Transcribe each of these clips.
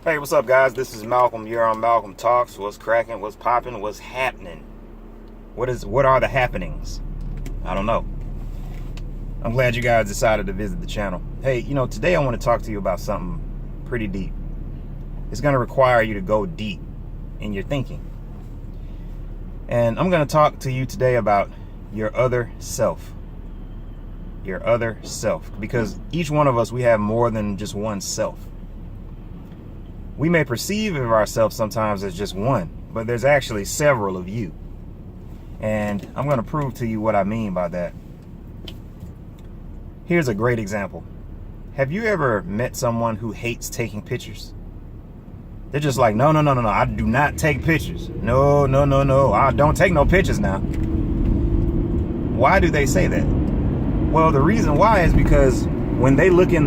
Hey, what's up, guys? This is Malcolm. You're on Malcolm Talks. What's cracking? What's popping? What's happening? What are the happenings? I don't know. I'm glad you guys decided to visit the channel. Hey, today I want to talk to you about something pretty deep. It's going to require you to go deep in your thinking. And I'm going to talk to you today about your other self. Your other self. Because each one of us, we have more than just one self. We may perceive of ourselves sometimes as just one, but there's actually several of you. And I'm going to prove to you what I mean by that. Here's a great example. Have you ever met someone who hates taking pictures? They're just like, no, I do not take pictures. No, I don't take no pictures now. Why do they say that? Well, the reason why is because when they look at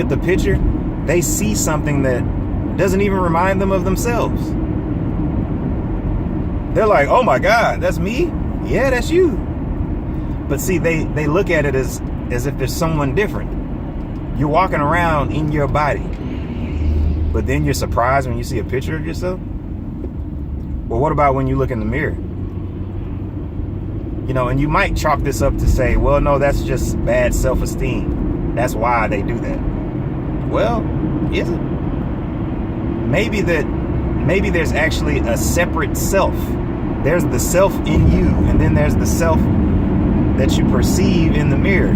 the picture, they see something that doesn't even remind them of themselves. They're like, oh my God, that's me? Yeah, that's you. But see, they look at it as if there's someone different. You're walking around in your body, but then you're surprised when you see a picture of yourself. Well, what about when you look in the mirror? And you might chalk this up to say, well, no, that's just bad self-esteem. That's why they do that. Well, is it? Maybe there's actually a separate self. There's the self in you, and then there's the self that you perceive in the mirror.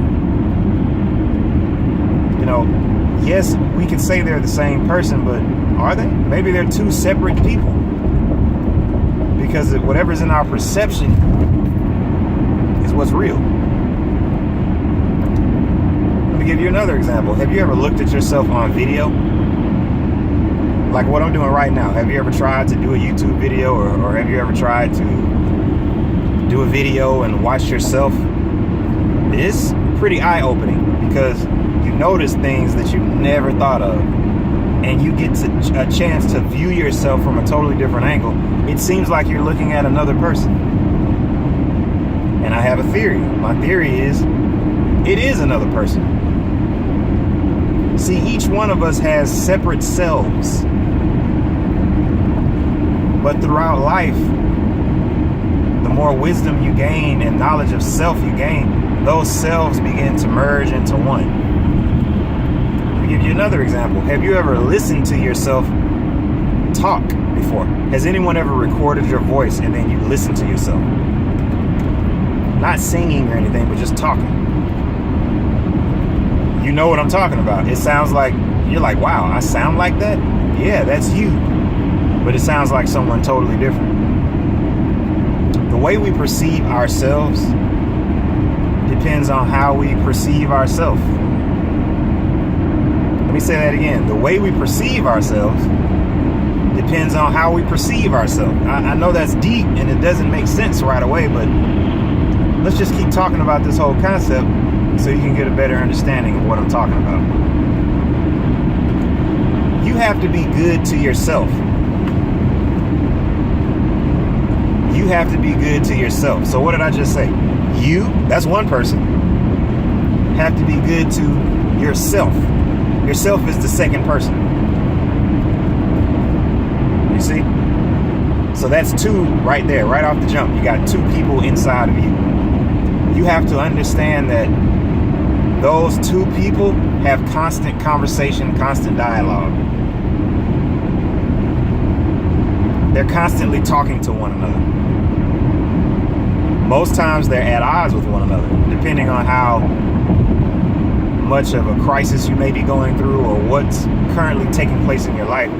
Yes, we can say they're the same person, but are they? Maybe they're two separate people. Because whatever's in our perception is what's real. Let me give you another example. Have you ever looked at yourself on video? Like what I'm doing right now. Have you ever tried to do a YouTube video or have you ever tried to do a video and watch yourself? It's pretty eye-opening because you notice things that you never thought of, and you get a chance to view yourself from a totally different angle. It seems like you're looking at another person. And I have a theory. My theory is it is another person. See, each one of us has separate selves. But throughout life, the more wisdom you gain and knowledge of self you gain, those selves begin to merge into one. Let me give you another example. Have you ever listened to yourself talk before? Has anyone ever recorded your voice and then you listen to yourself? Not singing or anything, but just talking. You know what I'm talking about. It sounds like, you're like, wow, I sound like that? Yeah, that's you. But it sounds like someone totally different. The way we perceive ourselves depends on how we perceive ourselves. Let me say that again. The way we perceive ourselves depends on how we perceive ourselves. I know that's deep and it doesn't make sense right away, but let's just keep talking about this whole concept so you can get a better understanding of what I'm talking about. You have to be good to yourself. You have to be good to yourself. So what did I just say? You, that's one person, have to be good to yourself. Yourself is the second person. You see? So that's two right there, right off the jump. You got two people inside of you. You have to understand that those two people have constant conversation, constant dialogue. They're constantly talking to one another. Most times they're at odds with one another, depending on how much of a crisis you may be going through or what's currently taking place in your life.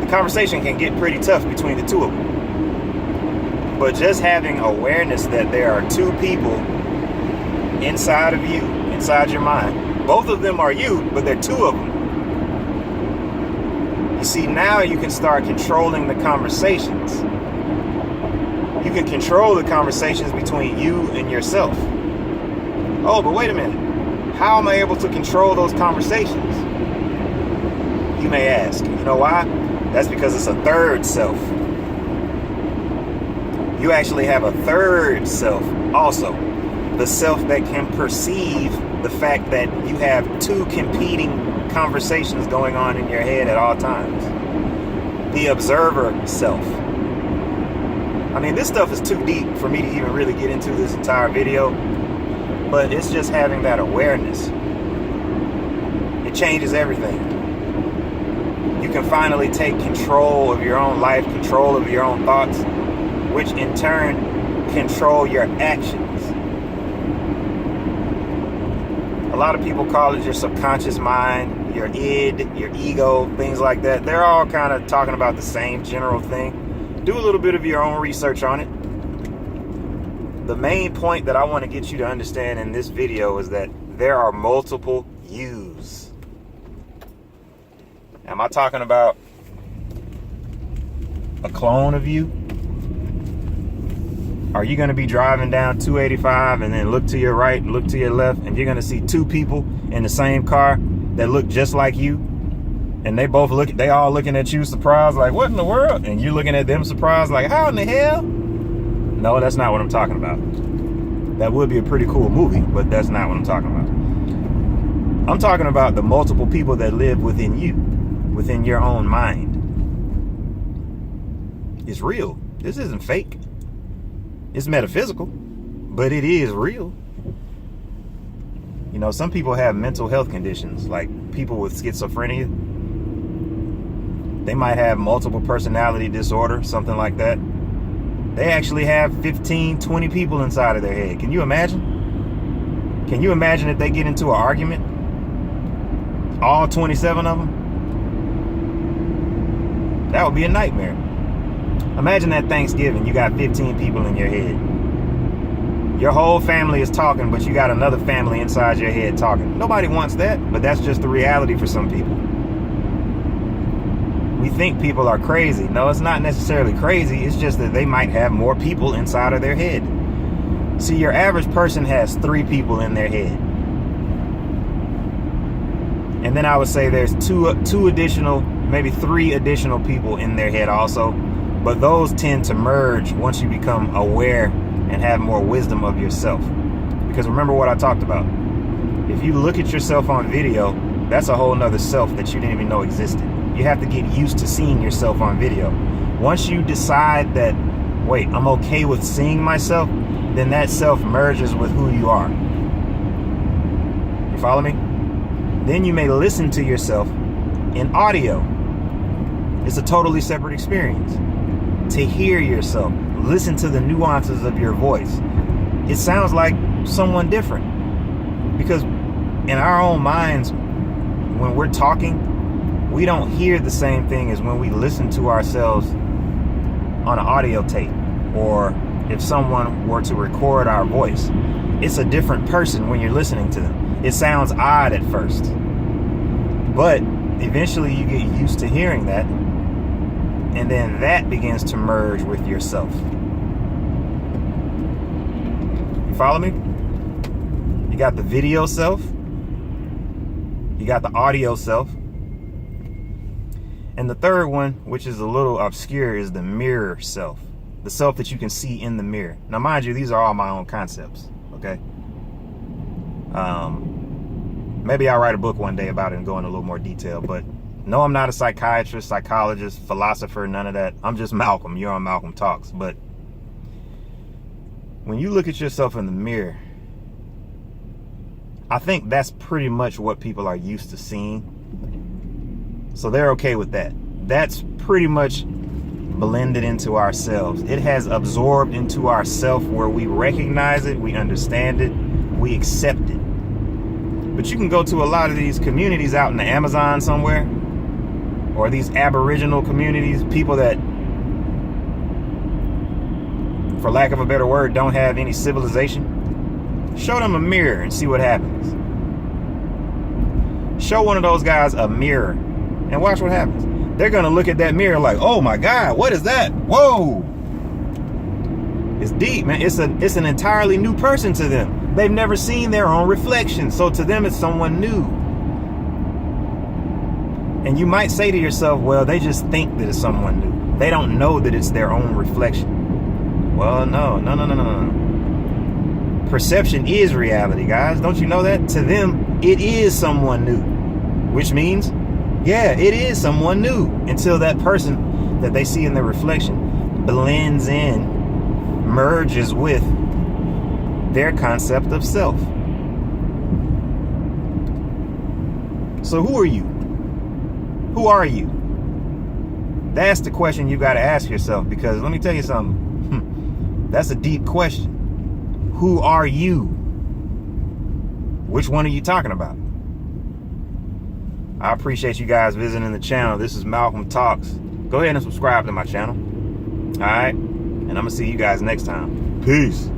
The conversation can get pretty tough between the two of them. But just having awareness that there are two people inside of you, inside your mind, both of them are you, but they're two of them. You see, now you can start controlling the conversations. You can control the conversations between you and yourself. Oh, but wait a minute. How am I able to control those conversations? You may ask. You know why? That's because it's a third self. You actually have a third self also. The self that can perceive the fact that you have two competing conversations going on in your head at all times. The observer self. I mean, this stuff is too deep for me to even really get into this entire video, but it's just having that awareness. It changes everything. You can finally take control of your own life, control of your own thoughts, which in turn control your actions. A lot of people call it your subconscious mind, your id, your ego, things like that. They're all kind of talking about the same general thing. Do a little bit of your own research on it. The main point that I want to get you to understand in this video is that there are multiple yous. Am I talking about a clone of you? Are you going to be driving down 285 and then look to your right, look to your left, and you're going to see two people in the same car that look just like you? And they all looking at you surprised, like, what in the world? And you're looking at them surprised, like, how in the hell? No, that's not what I'm talking about. That would be a pretty cool movie, but that's not what I'm talking about. I'm talking about the multiple people that live within you, within your own mind. It's real. This isn't fake. It's metaphysical, but it is real. You know, some people have mental health conditions, like people with schizophrenia. They might have multiple personality disorder, something like that. They actually have 15, 20 people inside of their head. Can you imagine? Can you imagine if they get into an argument? All 27 of them? That would be a nightmare. Imagine that Thanksgiving, you got 15 people in your head. Your whole family is talking, but you got another family inside your head talking. Nobody wants that, but that's just the reality for some people. We think people are crazy. No, it's not necessarily crazy. It's just that they might have more people inside of their head. See, your average person has 3 people in their head. And then I would say there's two additional, maybe 3 additional people in their head also. But those tend to merge once you become aware and have more wisdom of yourself. Because remember what I talked about. If you look at yourself on video, that's a whole nother self that you didn't even know existed. You have to get used to seeing yourself on video. Once you decide that, wait, I'm okay with seeing myself, then that self merges with who you are. You follow me? Then you may listen to yourself in audio. It's a totally separate experience. To hear yourself, listen to the nuances of your voice. It sounds like someone different. Because in our own minds, when we're talking, we don't hear the same thing as when we listen to ourselves on an audio tape, or if someone were to record our voice. It's a different person when you're listening to them. It sounds odd at first, but eventually you get used to hearing that, and then that begins to merge with yourself. You follow me? You got the video self, you got the audio self, and the third one, which is a little obscure, is the mirror self. The self that you can see in the mirror. Now, mind you, these are all my own concepts, okay? Maybe I'll write a book one day about it and go into a little more detail, but no, I'm not a psychiatrist, psychologist, philosopher, none of that. I'm just Malcolm. You're on Malcolm Talks. But when you look at yourself in the mirror, I think that's pretty much what people are used to seeing. So they're okay with that. That's pretty much blended into ourselves. It has absorbed into ourself where we recognize it, we understand it, we accept it. But you can go to a lot of these communities out in the Amazon somewhere, or these Aboriginal communities, people that, for lack of a better word, don't have any civilization. Show them a mirror and see what happens. Show one of those guys a mirror and watch what happens. They're going to look at that mirror like, oh my God, what is that? Whoa. It's deep, man. It's an entirely new person to them. They've never seen their own reflection. So to them, it's someone new. And you might say to yourself, well, they just think that it's someone new. They don't know that it's their own reflection. Well, no. Perception is reality, guys. Don't you know that? To them, it is someone new. which means, yeah, it is someone new until that person that they see in their reflection blends in, merges with their concept of self. So who are you? Who are you? That's the question you got to ask yourself, because let me tell you something. That's a deep question. Who are you? Which one are you talking about? I appreciate you guys visiting the channel. This is Malcolm Talks. Go ahead and subscribe to my channel. All right? And I'm going to see you guys next time. Peace.